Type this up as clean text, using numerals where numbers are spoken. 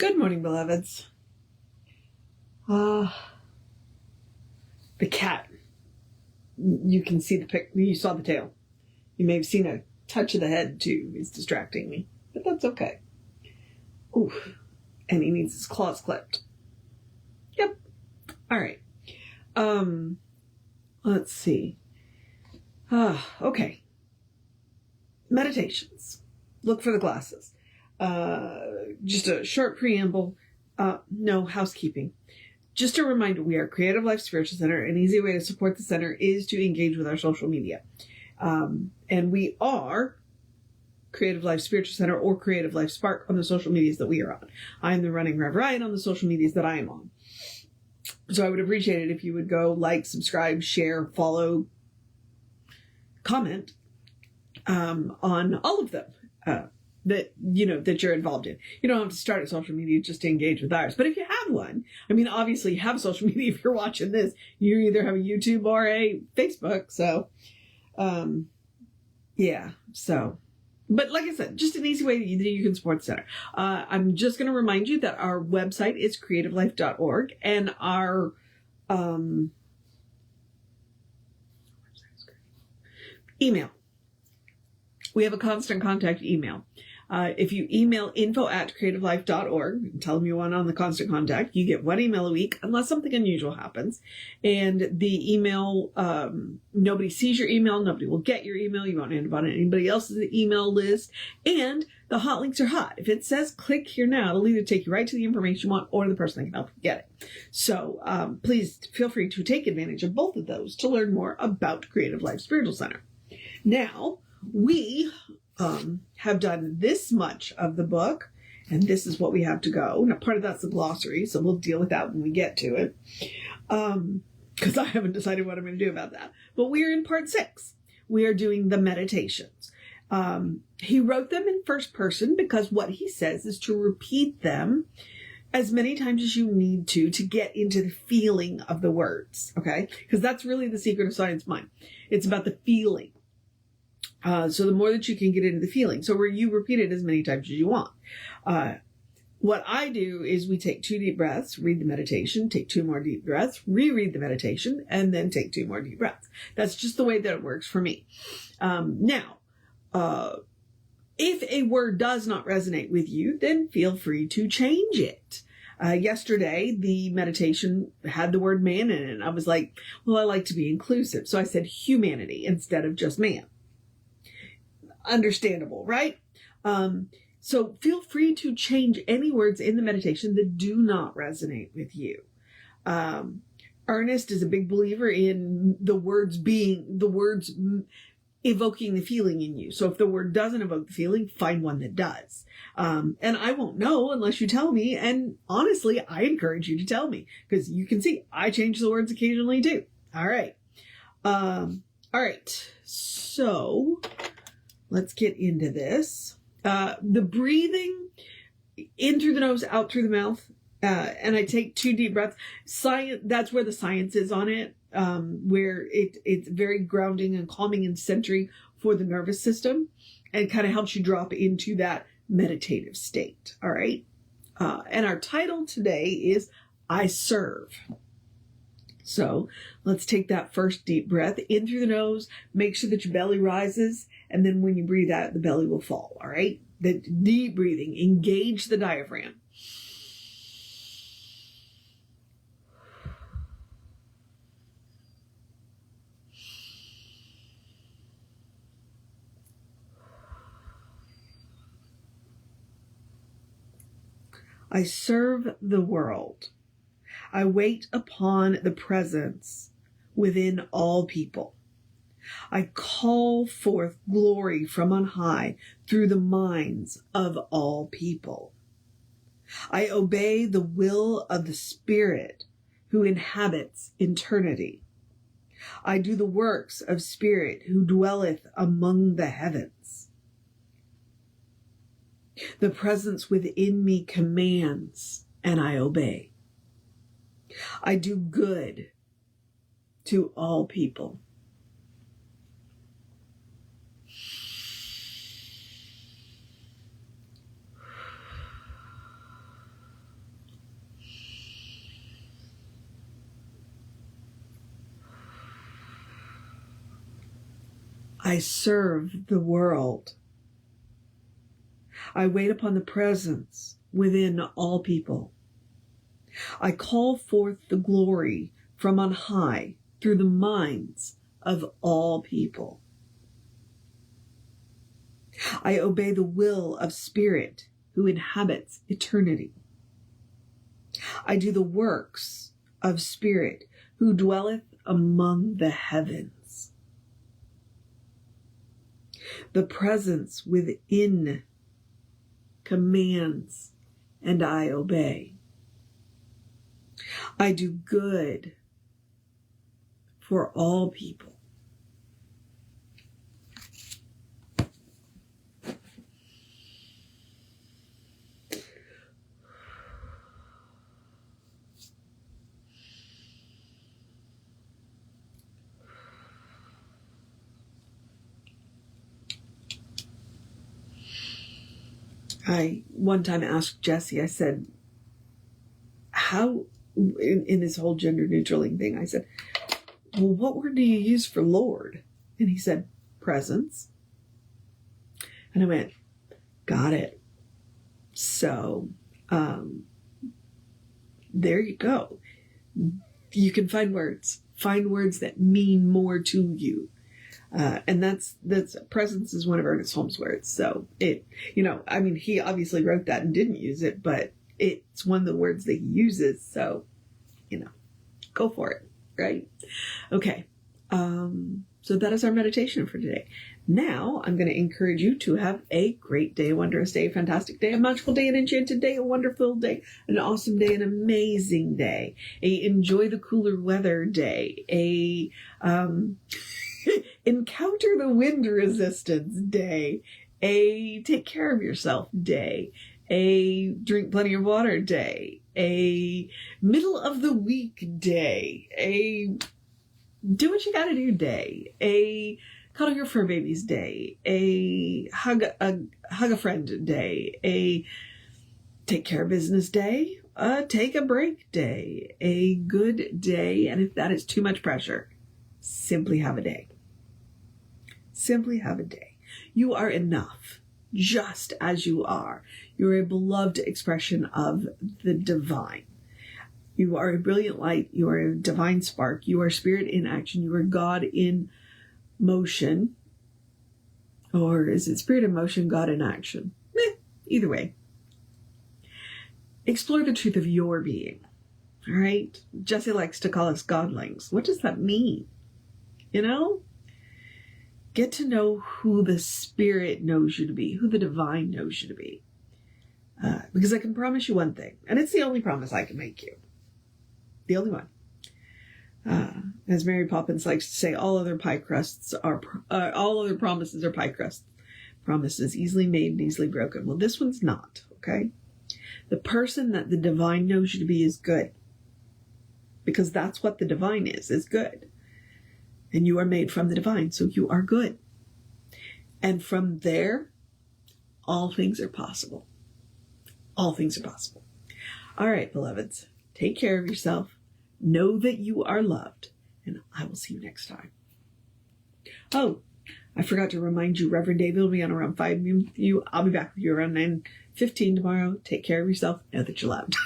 Good morning, beloveds. The cat. You can see you saw the tail. You may have seen a touch of the head too. It's distracting me, but that's okay. Ooh, and he needs his claws clipped. Yep. All right. Let's see. Okay. Meditations. Look for the glasses. Just a short preamble. No housekeeping. Just a reminder, we are Creative Life Spiritual Center. An easy way to support the center is to engage with our social media. And we are Creative Life Spiritual Center or Creative Life Spark on the social medias that we are on. I am the running Rev Ryan on the social medias that I am on. So I would appreciate it if you would go like, subscribe, share, follow, comment on all of them. That you're involved in. You don't have to start a social media just to engage with ours. But if you have one, obviously you have a social media if you're watching this. You either have a YouTube or a Facebook. So, yeah. So, but like I said, just an easy way that you can support the center. I'm just going to remind you that our website is creativelife.org and our, email. We have a constant contact email. If you email info@creativelife.org and tell them you want on the constant contact, you get one email a week unless something unusual happens. And the email, nobody sees your email. Nobody will get your email. You won't end up on anybody else's email list. And the hot links are hot. If it says click here now, it'll either take you right to the information you want or the person that can help you get it. So please feel free to take advantage of both of those to learn more about Creative Life Spiritual Center. Now, we have done this much of the book, and this is what we have to go. Now, part of that's the glossary, so we'll deal with that when we get to it, because I haven't decided what I'm going to do about that. But we're in part 6. We are doing the meditations. He wrote them in first person because what he says is to repeat them as many times as you need to get into the feeling of the words, okay? Because that's really the secret of Science Mind. It's about the feeling. So the more that you can get into the feeling. So where you repeat it as many times as you want. What I do is we take 2 deep breaths, read the meditation, take 2 more deep breaths, reread the meditation, and then take 2 more deep breaths. That's just the way that it works for me. Now, if a word does not resonate with you, then feel free to change it. Yesterday, the meditation had the word man in it. And I was like, well, I like to be inclusive. So I said humanity instead of just man. Understandable, right? So feel free to change any words in the meditation that do not resonate with you. Ernest is a big believer in the words evoking the feeling in you. So if the word doesn't evoke the feeling, find one that does. And I won't know unless you tell me. And honestly, I encourage you to tell me because you can see I change the words occasionally too. All right. All right. So let's get into this. The breathing in through the nose, out through the mouth. And I take 2 deep breaths. That's where the science is on it. Where it's very grounding and calming and centering for the nervous system and kind of helps you drop into that meditative state. All right. And our title today is I Serve. So let's take that first deep breath in through the nose. Make sure that your belly rises. And then when you breathe out, the belly will fall. All right. The deep breathing, engage the diaphragm. I serve the world. I wait upon the presence within all people. I call forth glory from on high through the minds of all people. I obey the will of the Spirit who inhabits eternity. I do the works of Spirit who dwelleth among the heavens. The presence within me commands, and I obey. I do good to all people. I serve the world. I wait upon the presence within all people. I call forth the glory from on high through the minds of all people. I obey the will of Spirit who inhabits eternity. I do the works of Spirit who dwelleth among the heavens. The presence within commands, and I obey. I do good for all people. I one time asked Jesse, I said, how, in this whole gender neutraling thing, I said, well, what word do you use for Lord? And he said, presence. And I went, got it. So, there you go. You can find words that mean more to you. And that's presence is one of Ernest Holmes' words. So he obviously wrote that and didn't use it, but it's one of the words that he uses. So, go for it. Right? Okay. So that is our meditation for today. Now I'm going to encourage you to have a great day, a wondrous day, a fantastic day, a magical day, an enchanted day, a wonderful day, an awesome day, an amazing day, a enjoy the cooler weather day, a, encounter the wind resistance day, a take care of yourself day, a drink plenty of water day, a middle of the week day, a do what you gotta do day, a cuddle your fur babies day, a hug a friend day, a take care of business day, a take a break day, a good day, and if that is too much pressure, simply have a day. Simply have a day. You are enough, just as you are. You're a beloved expression of the divine. You are a brilliant light. You are a divine spark. You are spirit in action. You are God in motion. Or is it spirit in motion, God in action? Either way. Explore the truth of your being. All right? Jesse likes to call us godlings. What does that mean? Get to know who the Spirit knows you to be, who the divine knows you to be. Because I can promise you one thing, and it's the only promise I can make you. The only one. As Mary Poppins likes to say, all other promises are pie crusts. Promises easily made and easily broken. Well, this one's not, okay? The person that the divine knows you to be is good. Because that's what the divine is good. And you are made from the divine, so you are good. And from there, all things are possible. All things are possible. All right, beloveds, take care of yourself. Know that you are loved, and I will see you next time. Oh, I forgot to remind you, Reverend David will be on around 5 noon with you. I'll be back with you around 9:15 tomorrow. Take care of yourself. Know that you're loved.